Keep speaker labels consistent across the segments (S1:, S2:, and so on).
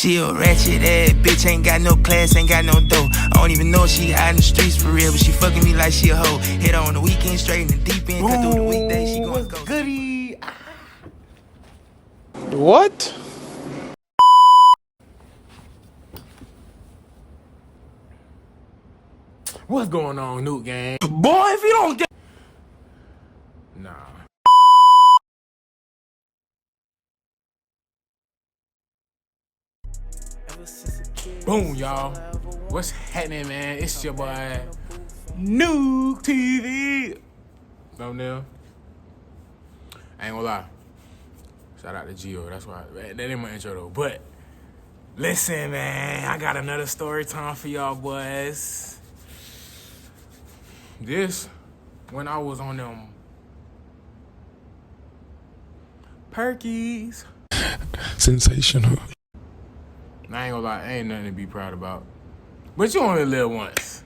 S1: She a ratchet ass bitch, ain't got no class, ain't got no dough. I don't even know if she out in the streets for real, but she fucking me like she a hoe. Hit her on the weekend straight and the deep end, cut through the weekday, she going go.
S2: Goody. What? What's going on, Nuke Gang? Boy, if you don't get... Nah. Boom, y'all. What's happening, man? It's your boy, Nuke TV. Thumbnail. I ain't gonna lie. Shout out to Gio. That's why. That ain't my intro, though. But, listen, man. I got another story time for y'all, boys. This, when I was on them Perkies.
S3: Sensational.
S2: I ain't gonna lie, ain't nothing to be proud about. But you only live once.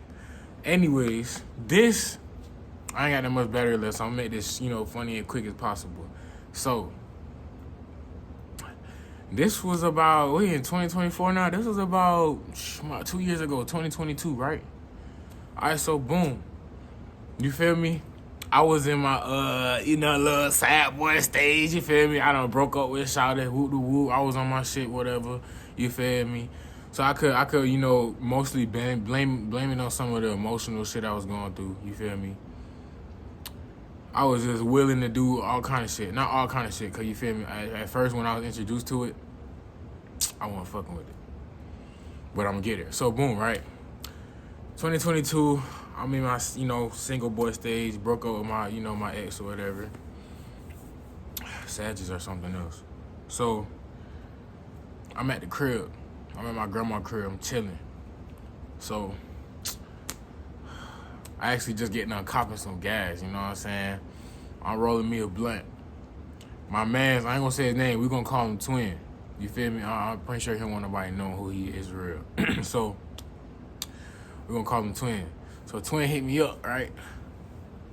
S2: Anyways, this, I ain't got that much battery left, so I'm gonna make this, funny and quick as possible. So, this was about, we in 2024 now? This was about 2 years ago, 2022, right? All right, so boom. You feel me? I was in my, little sad boy stage, you feel me? I done broke up with Shawty, whoop-de-whoop. I was on my shit, whatever, you feel me? So I could, mostly blame it on some of the emotional shit I was going through, you feel me? I was just willing to do all kind of shit. Not all kind of shit, because you feel me? At first, when I was introduced to it, I wasn't fucking with it. But I'm going to get it. So, boom, right? 2022, I'm in my, single boy stage, broke up with my, my ex or whatever. Sages or something else. So, I'm at the crib. I'm at my grandma's crib. I'm chilling. So, I actually just getting on copping some gas, you know what I'm saying? I'm rolling me a blunt. My man's, I ain't gonna say his name, we gonna call him Twin. You feel me? I'm pretty sure he don't want nobody know who he is real. So, we're gonna call him Twin. So Twin hit me up, right?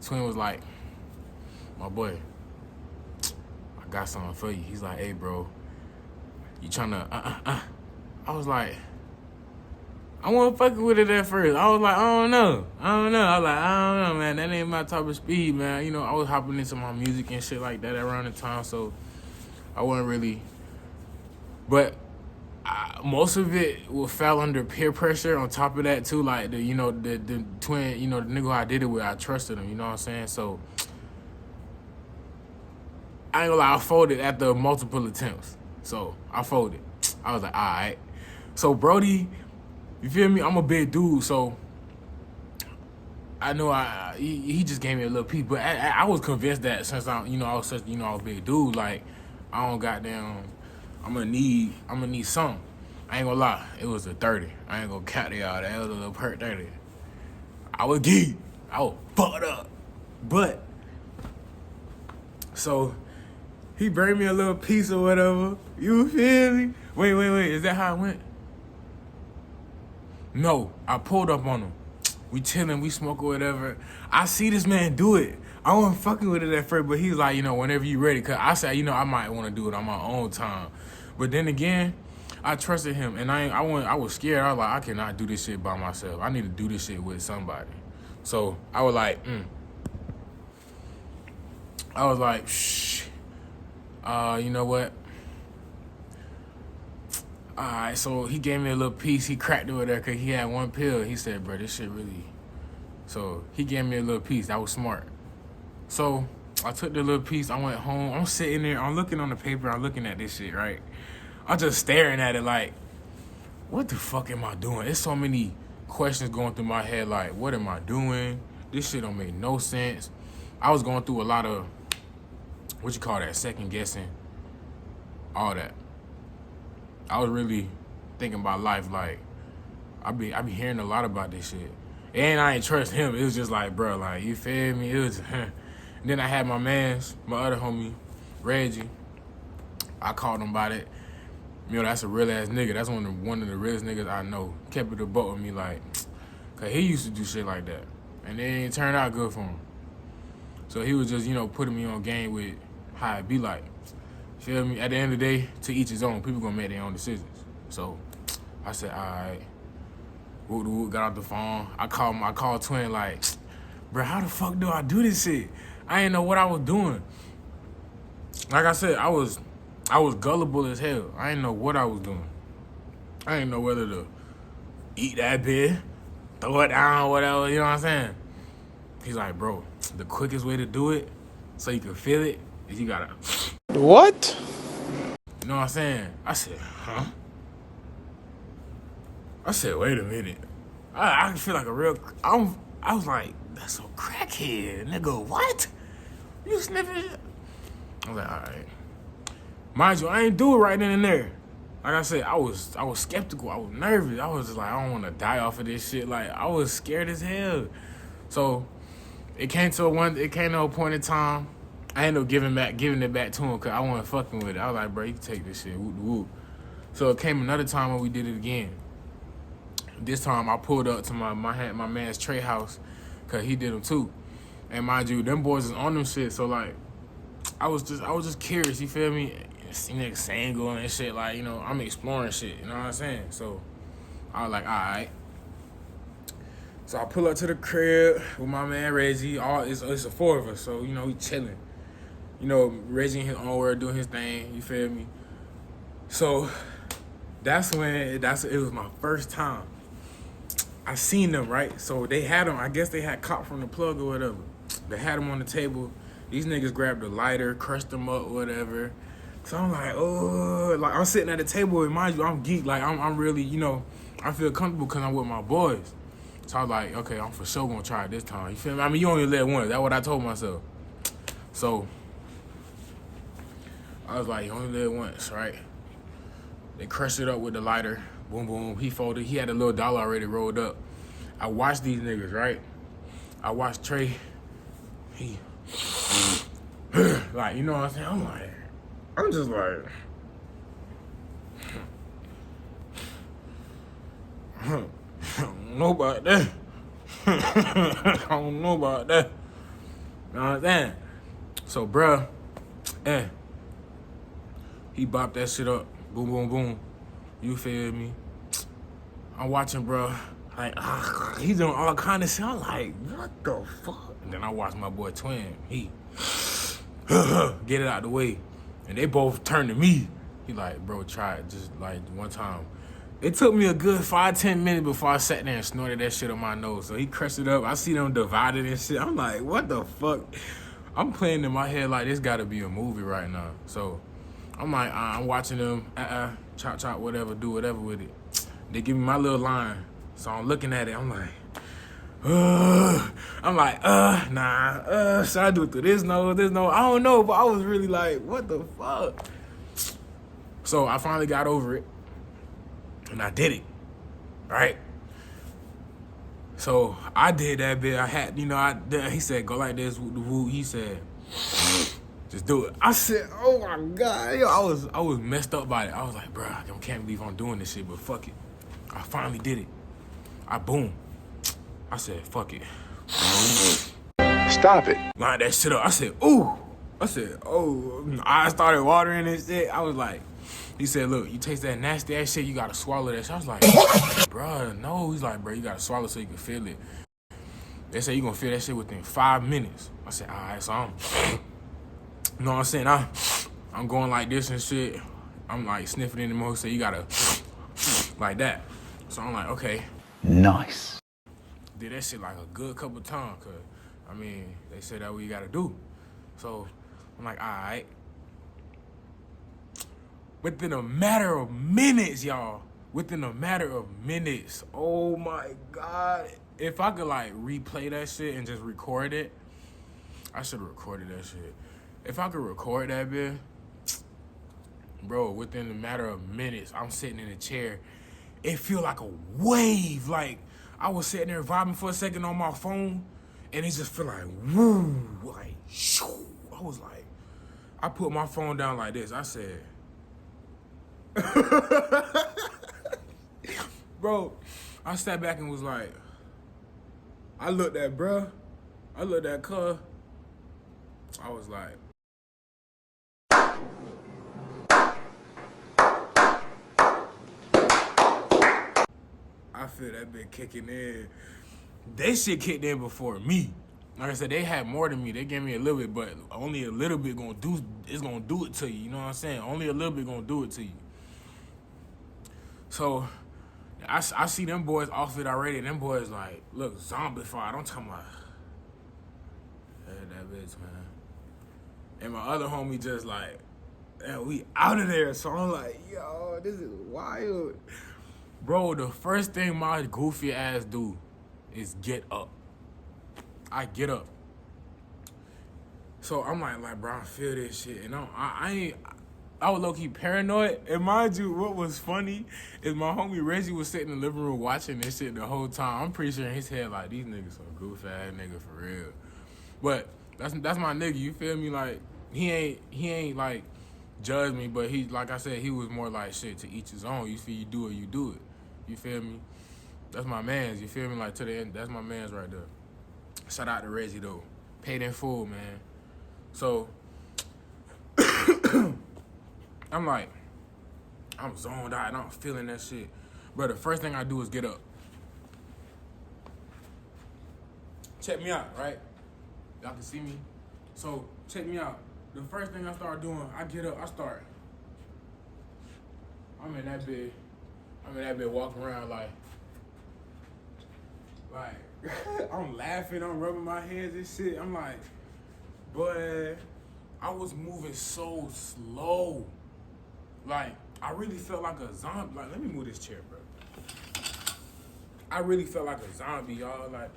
S2: Twin was like, my boy, I got something for you. He's like, hey, bro, you tryna, I was like, I wasn't fucking with it at first. I was like, I don't know. I was like, I don't know, man. That ain't my type of speed, man. I was hopping into my music and shit like that around the time, so I wasn't really, but most of it fell under peer pressure. On top of that, too, like the Twin, the nigga who I did it with, I trusted him. You know what I'm saying? So I ain't gonna lie, I folded after multiple attempts. So I folded. I was like, all right. So Brody, you feel me? I'm a big dude, so I know he just gave me a little piece, but I was convinced that since I was such a big dude, like I don't goddamn. I'm gonna need some. I ain't gonna lie, it was a 30. I ain't gonna count it out. That was a little perk 30. I was geeked. I was fucked up. But, so, he bring me a little piece or whatever. You feel me? Wait, is that how it went? No, I pulled up on him. We chilling, we smoke or whatever. I see this man do it. I wasn't fucking with it at first, but he's like, whenever you ready. Because I said, I might want to do it on my own time. But then again, I trusted him, and I was scared. I was like, I cannot do this shit by myself. I need to do this shit with somebody. So I was like, shh. You know what? All right, so he gave me a little piece. He cracked it with there because he had one pill. He said, bro, this shit really. So he gave me a little piece. That was smart. So I took the little piece. I went home. I'm sitting there. I'm looking on the paper. I'm looking at this shit, right? I'm just staring at it like, what the fuck am I doing? There's so many questions going through my head like, what am I doing? This shit don't make no sense. I was going through a lot of, second guessing, all that. I was really thinking about life like, I be hearing a lot about this shit. And I ain't trust him. It was just like, bro, like, you feel me? It was, and then I had my other homie, Reggie. I called him about it. That's a real ass nigga. That's one of the realest niggas I know. Kept it a buck with me, like, cause he used to do shit like that, and it ain't turned out good for him. So he was just, putting me on game with how it be like. Feel me? At the end of the day, to each his own. People gonna make their own decisions. So I said, all right. Whoop, got off the phone. I called Twin like, bro, how the fuck do I do this shit? I didn't know what I was doing. Like I said, I was gullible as hell. I didn't know what I was doing. I didn't know whether to eat that bit, throw it down, whatever, you know what I'm saying? He's like, bro, the quickest way to do it so you can feel it is you gotta.
S3: What?
S2: You know what I'm saying? I said, huh? I said, wait a minute. I feel like a real. I was like, that's so crackhead, nigga. What? You sniffing? I was like, all right. Mind you, I ain't do it right then and there. Like I said, I was skeptical. I was nervous. I was just like, I don't want to die off of this shit. Like I was scared as hell. So it came to a point in time. I ended up giving it back to him because I wasn't fucking with it. I was like, bro, you can take this shit. Whoop, whoop. So it came another time when we did it again. This time I pulled up to my man's Trey house because he did them too. And mind you, them boys is on them shit. So like, I was just curious. You feel me? See niggas single and shit. Like, you know, I'm exploring shit. You know what I'm saying? So I was like, all right. So I pull up to the crib with my man Reggie. It's the four of us. So you know, we chilling. You know, Reggie in his own world doing his thing. You feel me? So that's when it was my first time. I seen them, right? So they had them. I guess they had caught from the plug or whatever. They had them on the table. These niggas grabbed a lighter, crushed them up, whatever. So I'm like, oh, like I'm sitting at the table. And mind you, I'm geek. Like I'm really, you know, I feel comfortable because I'm with my boys. So I was like, okay, I'm for sure gonna try it this time. You feel me? I mean, you only live once. That's what I told myself. So I was like, you only live once, right? They crushed it up with the lighter. Boom, boom. He folded. He had a little dollar already rolled up. I watched these niggas, right? I watched Trey. He, like, you know what I'm saying? I'm just like, I don't know about that. I don't know about that. You know what I'm saying? So, bruh, he bopped that shit up. Boom, boom, boom. You feel me? I'm watching, bro. Like, he's doing all kind of shit. I'm like, what the fuck? And then I watch my boy Twin. He get it out the way. And they both turned to me. He like, bro, try it just like one time. It took me a good 5-10 minutes before I sat there and snorted that shit on my nose. So he crushed it up. I see them divided and shit. I'm like, what the fuck? I'm playing in my head like this gotta be a movie right now. So I'm like, I'm watching them, chop, chop, whatever, do whatever with it. They give me my little line. So I'm looking at it, I'm like, nah, should I do it through this nose, I don't know, but I was really like, what the fuck? So I finally got over it, and I did it, right? So I did that bit, I had, you know, he said, go like this, woo, he said, just do it. I said, oh my God, yo, I was messed up by it. I was like, bro, I can't believe I'm doing this shit, but fuck it. I finally did it. I said, fuck it.
S3: Stop it.
S2: Line that shit up. I said, ooh. I said, oh. I started watering and shit. I was like, he said, look, you taste that nasty ass shit, you gotta swallow that shit. I was like, bruh, no. He's like, bro, you gotta swallow so you can feel it. They say you gonna feel that shit within 5 minutes. I said, all right, so you know what I'm saying? I'm going like this and shit. I'm like sniffing in the mouth, so you gotta like that. So I'm like, okay.
S4: Nice.
S2: Did that shit like a good couple times, cause I mean, they said that what you gotta do. So I'm like, all right. Within a matter of minutes, y'all. Within a matter of minutes. Oh my God. If I could like replay that shit and just record it, I should have recorded that shit. If I could record that bit, bro, within a matter of minutes, I'm sitting in a chair. It feel like a wave. Like I was sitting there vibing for a second on my phone, and it just feel like woo, like shoo. I was like, I put my phone down like this. I said, bro, I sat back and was like, I looked at bruh, I looked at cuz, I was like, I feel that bit kicking in. They shit kicked in before me. Like I said, they had more than me. They gave me a little bit, but only a little bit gonna do it to you. You know what I'm saying? Only a little bit gonna do it to you. So I see them boys off it already, and them boys like, look, zombified. I'm talking about that bitch, man. And my other homie just like, we out of there. So I'm like, yo, this is wild. Bro, the first thing my goofy ass do is get up. I get up. So I'm like, bro, I feel this shit. And I was low-key paranoid. And mind you, what was funny is my homie Reggie was sitting in the living room watching this shit the whole time. I'm pretty sure in his head, like, these niggas some goof-ass nigga for real. But that's my nigga, you feel me? Like, he ain't like judge me, but he, like I said, he was more like, shit, to each his own. You feel you do it, you do it. You feel me? That's my mans, you feel me? Like, to the end, that's my mans right there. Shout out to Reggie, though. Paid in full, man. So, I'm like, I'm zoned out and I'm feeling that shit. Bro, the first thing I do is get up. Check me out, right? Y'all can see me. So, check me out. The first thing I start doing, I get up, I'm in that bit walking around like, I'm laughing, I'm rubbing my hands and shit. I'm like, boy, I was moving so slow. Like, I really felt like a zombie. Like, let me move this chair, bro. I really felt like a zombie, y'all. Like,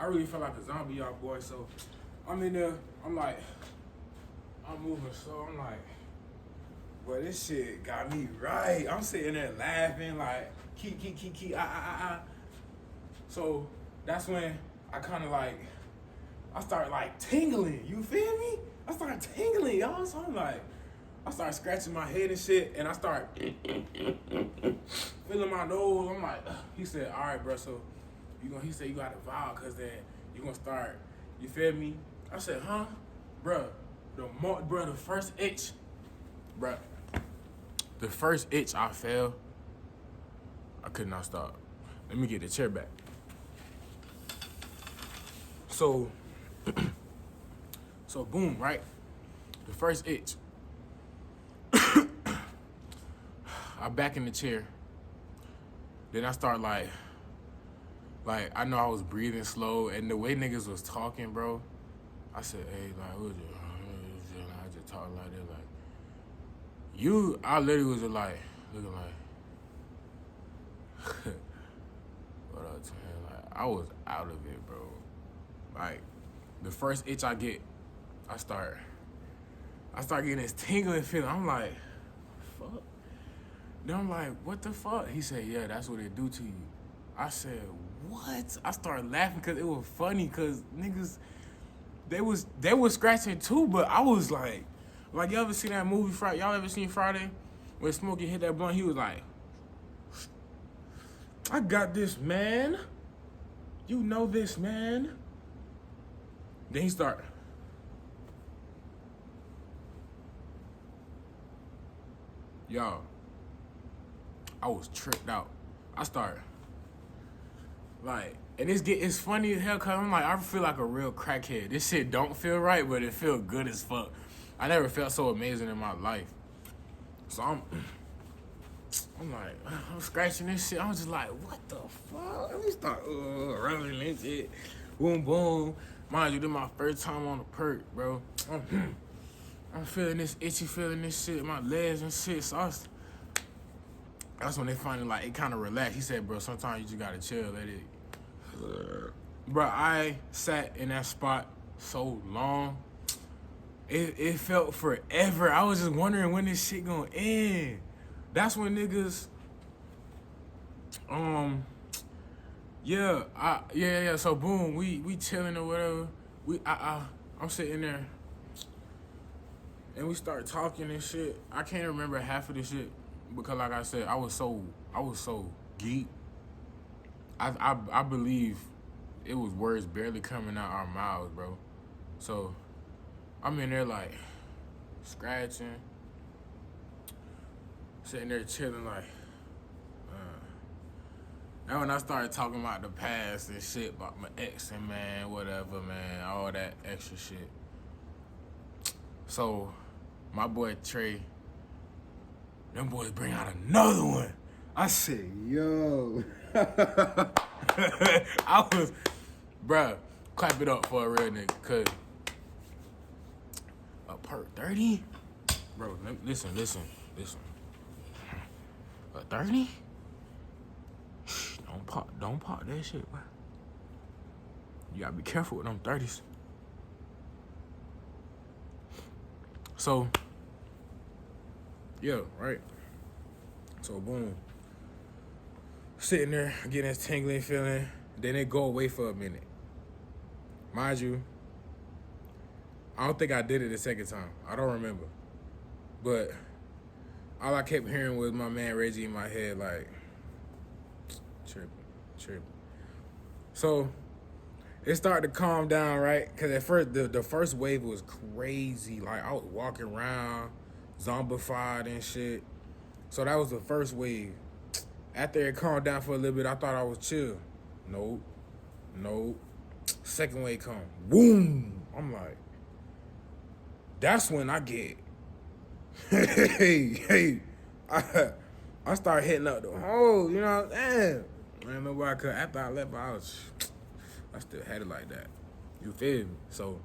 S2: I really felt like a zombie, y'all, boy. So, I'm in there, I'm like, I'm moving slow. I'm like, boy, this shit got me right. I'm sitting there laughing, like, So, that's when I kind of like, I started like tingling, you feel me? I started tingling, y'all. So I'm like, I started scratching my head and shit, and I start feeling my nose. I'm like, ugh. He said, all right, bro, so he said you gotta vow, cause then you gonna start, you feel me? I said, huh? Bro, the first itch, bro, the first itch I felt, I could not stop. Let me get the chair back. So boom, right? The first itch. I'm back in the chair. Then I start like I know I was breathing slow, and the way niggas was talking, bro, I said, hey, like, I just talking like that, like, I literally was just like, looking like, what up, man? Like, I was out of it, bro. Like, the first itch I get, I start getting this tingling feeling. I'm like, fuck. Then I'm like, what the fuck? He said, yeah, that's what it do to you. I said, what? I started laughing because it was funny because niggas, they was scratching too, but I was like you ever seen that movie Friday? Y'all ever seen Friday? When Smokey hit that blunt, he was like, I got this, man. You know this, man. Then he start. Y'all, I was tripped out. I start like, and it's funny as hell because I'm like, I feel like a real crackhead. This shit don't feel right, but it feel good as fuck. I never felt so amazing in my life. So I'm like, I'm scratching this shit. I'm just like, what the fuck? Let me start rubbing this shit. Boom, boom. Mind you, this is my first time on the perk, bro. I'm feeling this itchy, feeling this shit, my legs and shit. So that's when they finally, like, it kind of relaxed. He said, bro, sometimes you just gotta chill, let it. Bro, I sat in that spot so long. It felt forever. I was just wondering when this shit gonna end. That's when niggas, yeah. So boom, we chilling or whatever. I'm sitting there, and we start talking and shit. I can't remember half of this shit because, like I said, I was so geek. I believe it was words barely coming out our mouths, bro. So I'm in there like scratching, sitting there chilling like. And when I started talking about the past and shit, about my ex and man, whatever, man, all that extra shit. So, my boy Trey, them boys bring out another one. I said, yo. I was, bruh, clap it up for a real nigga, cause a perk 30? Bro, listen. A 30? Don't pop that shit, bro. You gotta be careful with them 30s. So, yeah, right? So, boom. Sitting there, getting this tingling feeling. Then it go away for a minute. Mind you, I don't think I did it the second time. I don't remember. But all I kept hearing was my man Reggie in my head, like, tripping. So, it started to calm down, right? Because at first, the first wave was crazy. Like, I was walking around, zombified and shit. So that was the first wave. After it calmed down for a little bit, I thought I was chill. Nope. Second wave come. Boom! I'm like, that's when I get, hey. I started hitting up the hole, you know, damn. Man, nobody could. After I left, I still had it like that. You feel me? So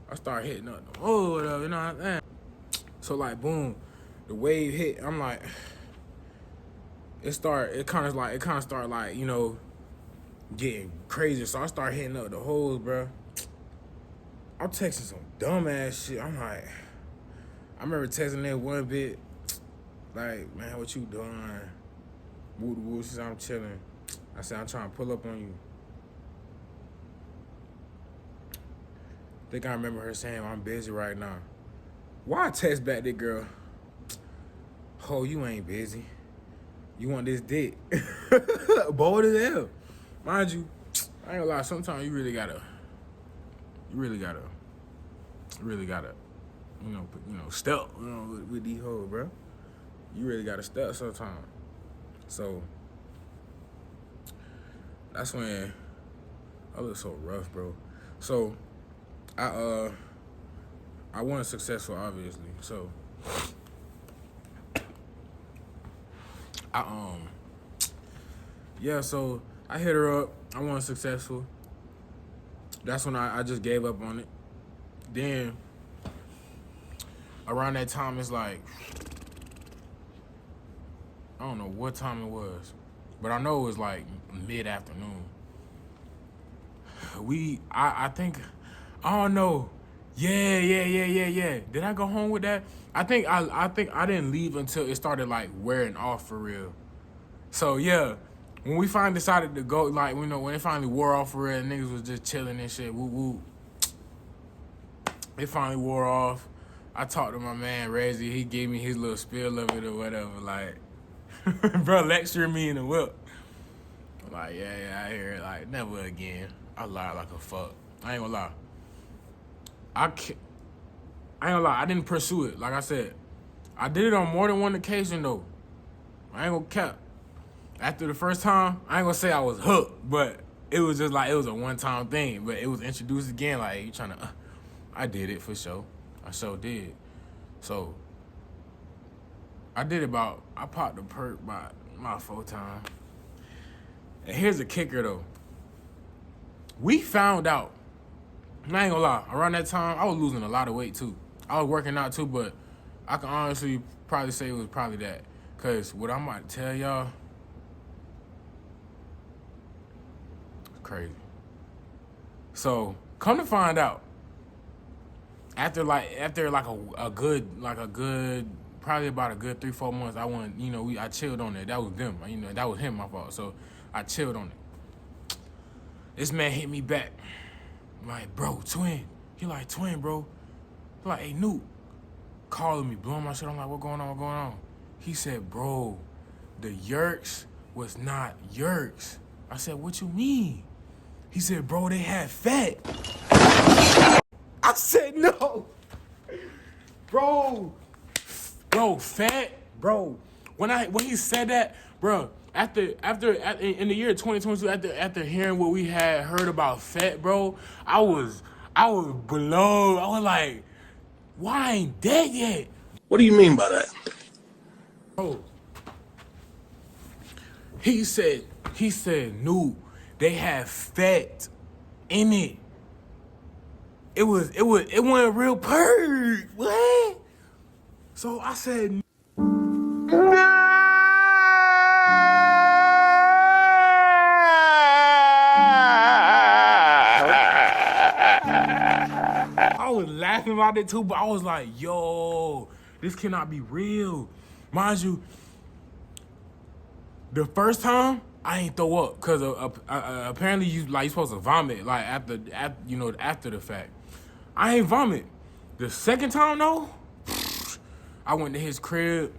S2: I started hitting up the hole, whatever, you know what I'm saying? So like, boom, the wave hit. I'm like, it kind of started like, you know, getting crazy. So I started hitting up the holes, bro. I'm texting some dumbass shit. I'm like, I remember texting that one bit, like, man, what you doing? Woo, she said, I'm chilling. I said, I'm trying to pull up on you. Think I remember her saying, I'm busy right now. Why I text back that girl? Oh, you ain't busy. You want this dick. Bold as hell. Mind you, I ain't gonna lie, sometimes you really gotta, you know, step, you know, with these hoes, bro. You really gotta step sometimes. So, that's when I look so rough, bro. So, I wasn't successful, obviously. So, so I hit her up. I wasn't successful. That's when I just gave up on it. Then, around that time, it's like, I don't know what time it was, but I know it was like mid-afternoon. I think, I don't know. Yeah. Did I go home with that? I think I didn't leave until it started like wearing off for real. So yeah, when we finally decided to go, like, you know, when it finally wore off for real, niggas was just chilling and shit, woo. It finally wore off. I talked to my man Reggie. He gave me his little spiel of it or whatever, like, bro, lecturing me in the whip. I'm like, yeah, I hear it. Like, never again. I lied like a fuck. I ain't gonna lie. I ain't gonna lie. I didn't pursue it. Like I said, I did it on more than one occasion though. I ain't gonna cap. After the first time, I ain't gonna say I was hooked, but it was just like, it was a one-time thing. But it was introduced again, like, you trying to, I did it for sure. I sure did. So, I popped the perk about 4 times. And here's the kicker though. We found out, and I ain't gonna lie, around that time, I was losing a lot of weight too. I was working out too, but I can honestly probably say it was probably that. Cause what I'm about to tell y'all, it's crazy. So, come to find out, after a good, probably about a good 3-4 months, I chilled on it. That was them, you know, that was him, my fault. So I chilled on it. This man hit me back. I'm like, bro, twin. He like, twin, bro. He like, hey, Nuke. Calling me, blowing my shit. I'm like, what going on? He said, bro, the Yerks was not Yerks. I said, what you mean? He said, bro, they had fat. I said, no. Bro, fat, bro. When he said that, bro, in the year 2022, after hearing what we had heard about Fett, bro, I was blown. I was like, why I ain't dead yet?
S4: What do you mean by that?
S2: Bro, he said, Noob, they had Fett in it. It wasn't real purge. What? So I said, I was laughing about it too, but I was like, yo, this cannot be real. Mind you, the first time I ain't throw up because apparently you supposed to vomit like after the fact. I ain't vomit. The second time though, I went to his crib.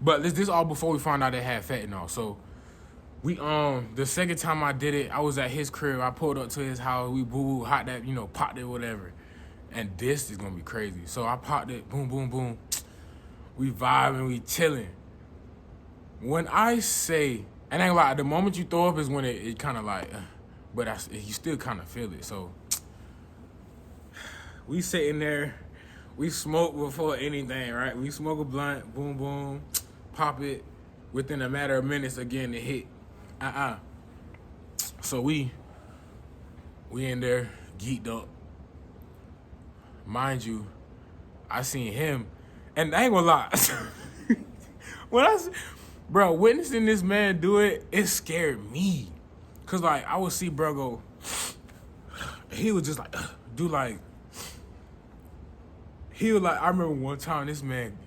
S2: But this all before we found out they had fentanyl. So we the second time I did it, I was at his crib. I pulled up to his house. We boo hot that popped it whatever. And this is gonna be crazy. So I popped it, boom boom boom. We vibing, we chilling. When I say, and I ain't like the moment you throw up is when it kind of like, but you still kind of feel it. So we sitting there, we smoke before anything, right? We smoke a blunt, boom, boom, pop it. Within a matter of minutes, again, it hit. So we in there, geeked up. Mind you, I seen him, and I ain't gonna lie. Bro, witnessing this man do it, it scared me. Cause like, I would see bro go, he was just like, do like, he was like, I remember one time this man,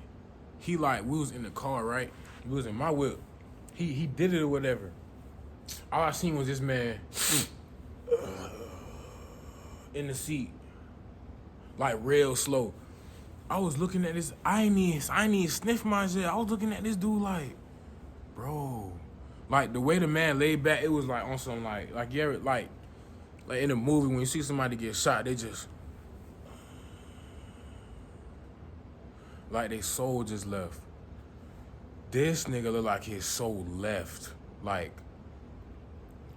S2: we was in the car, right? We was in my whip. He did it or whatever. All I seen was this man in the seat, like real slow. I was looking at this, I ain't even sniff my shit. I was looking at this dude like, bro. Like the way the man laid back, it was like on some like you ever like in a movie when you see somebody get shot, they just like their soul just left. This nigga look like his soul left. Like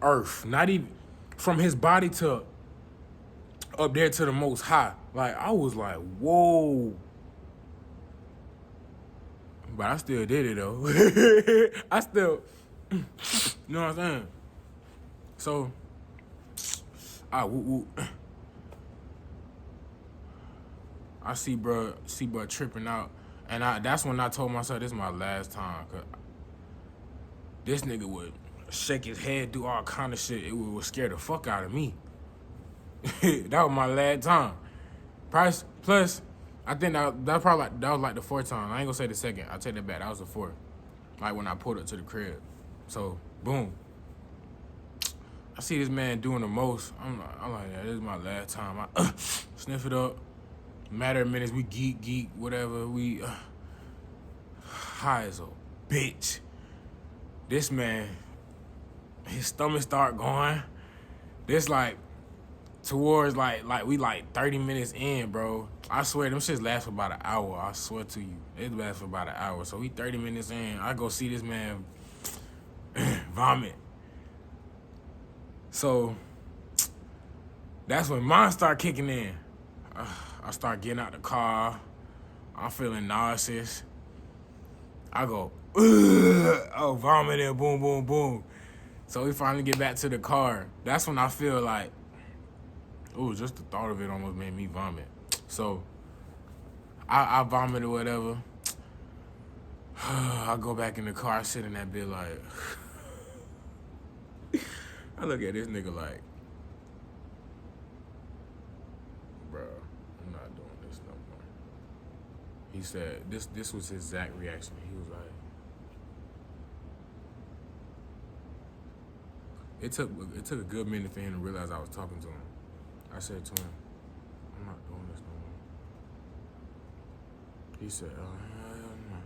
S2: earth. Not even from his body to up there to the most high. Like I was like, whoa. But I still did it though. I still, you know what I'm saying? So, I see bro tripping out. And that's when I told myself this is my last time. Cause this nigga would shake his head, do all kind of shit. It would scare the fuck out of me. That was my last time. Plus, I think that was like the fourth time. I ain't gonna say the second. I'll take that back. That was the fourth. Like when I pulled up to the crib. So, boom. I see this man doing the most. I'm like, yeah, this is my last time. I sniff it up. Matter of minutes, we geek, whatever. We high as a bitch. This man, his stomach start going. This like towards like we like 30 minutes in, bro. I swear them shits last for about an hour. I swear to you, it lasts for about an hour. So we 30 minutes in. I go see this man vomit. So that's when mine start kicking in. I start getting out the car. I'm feeling nauseous. I go, oh, vomiting, boom, boom, boom. So we finally get back to the car. That's when I feel like, ooh, just the thought of it almost made me vomit. So I vomited or whatever. I go back in the car, I sit in that bit like, I look at this nigga like, bro, I'm not doing this no more. He said, this was his exact reaction. He was like, it took a good minute for him to realize I was talking to him. I said to him, I'm not doing this no more. He said, oh, hell no.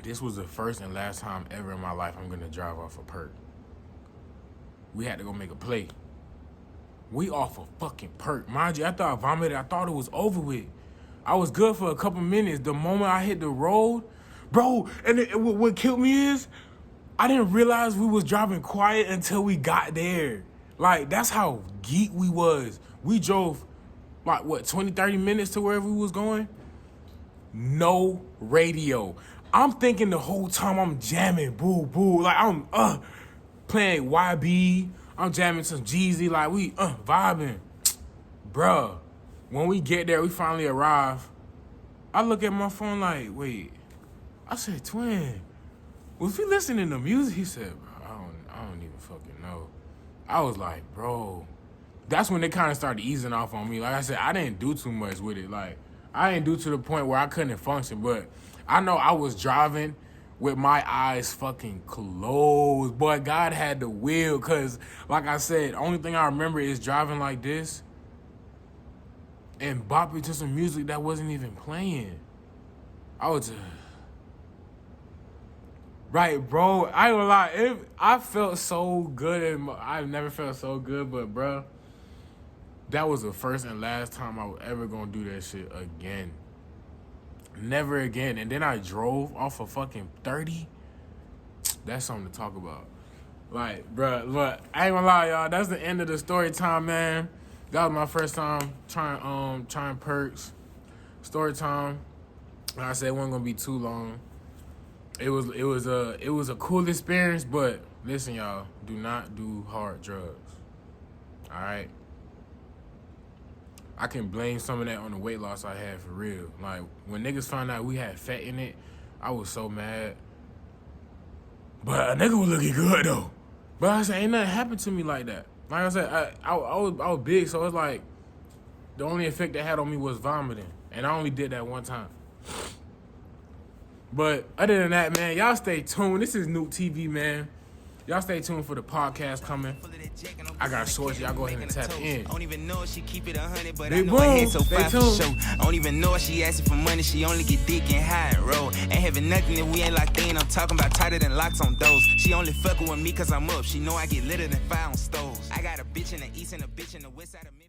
S2: This was the first and last time ever in my life I'm gonna drive off a perk. We had to go make a play. We off a fucking perk. Mind you, after I vomited, I thought it was over with. I was good for a couple minutes. The moment I hit the road, Bro, and what killed me is, I didn't realize we was driving quiet until we got there. Like, that's how geek we was. We drove, like, 20, 30 minutes to wherever we was going? No radio. I'm thinking the whole time I'm jamming, boo, boo. Like, I'm playing YB. I'm jamming some Jeezy. Like, we vibing. Bruh, when we get there, we finally arrive. I look at my phone like, wait. I said, twin, was we listening to music? He said, bro, I don't even fucking know. I was like, bro. That's when they kind of started easing off on me. Like I said, I didn't do too much with it. Like, I didn't do to the point where I couldn't function. But I know I was driving with my eyes fucking closed. Boy, God had the wheel. Because, like I said, only thing I remember is driving like this and bopping to some music that wasn't even playing. I was just... Right, bro. I ain't gonna lie. I felt so good. I've never felt so good, but, bro, that was the first and last time I was ever gonna do that shit again. Never again. And then I drove off of fucking 30. That's something to talk about. Like, bro, look, I ain't gonna lie, y'all. That's the end of the story time, man. That was my first time trying perks. Story time. Like I said, it wasn't gonna be too long. It was a cool experience, but listen, y'all, do not do hard drugs. All right. I can blame some of that on the weight loss I had for real. Like, when niggas found out we had fat in it, I was so mad. But a nigga was looking good though. But I said, ain't nothing happened to me like that. Like I said, I was big, so it's like the only effect that had on me was vomiting, and I only did that one time. But other than that, man, y'all stay tuned. This is Nuke TV, man. Y'all stay tuned for the podcast coming. I got shorts. Y'all go ahead and tap in.
S1: I don't even know if she keep it 100, but
S2: Big
S1: I know her head
S2: boom.
S1: so
S2: Stay
S1: fine for
S2: tuned.
S1: show. I don't even know if she asking for money. She only get dick and high and roll. Ain't having nothing if we ain't locked in. I'm talking about tighter than locks on doors. She only fucking with me cause I'm up. She know I get litter than fire on stoves. I got a bitch in the east and a bitch in the west side of Memphis.